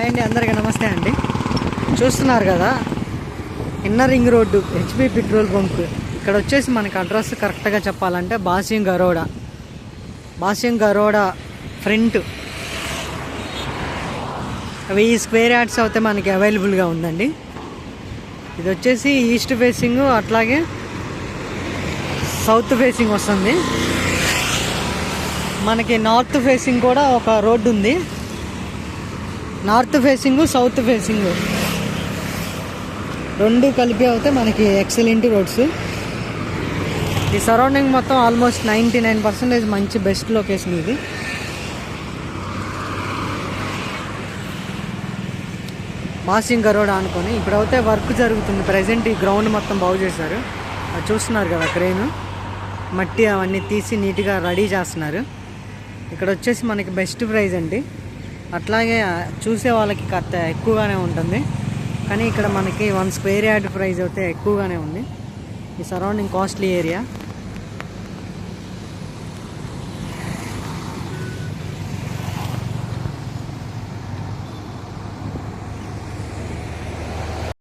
Hi అండి, అందరికీ నమస్తే అండి. చూస్తున్నారు కదా, inner ring road HP petrol bunk. ఇక్కడ వచ్చేసి మనకి అడ్రస్ కరెక్ట్గా చెప్పాలంటే బాసిం గరోడా ఫ్రంట్ 1000 స్క్వేర్ యార్డ్స్ అయితే మనకి అవైలబుల్గా ఉందండి. ఇది వచ్చేసి ఈస్ట్ ఫేసింగ్, అట్లాగే సౌత్ ఫేసింగ్ వస్తుంది. మనకి నార్త్ ఫేసింగ్ కూడా ఒక రోడ్డు ఉంది. నార్త్ ఫేసింగ్, సౌత్ ఫేసింగ్ రెండు కలిపి అయితే మనకి ఎక్సలెంట్ రోడ్స్. ఈ సరౌండింగ్ మొత్తం ఆల్మోస్ట్ 99% మంచి బెస్ట్ లొకేషన్ ఇది. బాసిం గరోడా అనుకొని ఇప్పుడైతే వర్క్ జరుగుతుంది. ప్రజెంట్ ఈ గ్రౌండ్ మొత్తం బాగు చేశారు. అది చూస్తున్నారు కదా, క్రేను మట్టి అవన్నీ తీసి నీట్గా రెడీ చేస్తున్నారు. ఇక్కడ వచ్చేసి మనకి బెస్ట్ ప్రైస్ అండి. అట్లాగే చూసే వాళ్ళకి కాస్త ఎక్కువగానే ఉంటుంది, కానీ ఇక్కడ మనకి 1 స్క్వేర్ యార్డ్ ప్రైస్ అయితే ఎక్కువగానే ఉంది. ఈ సరౌండింగ్ కాస్ట్లీ ఏరియా.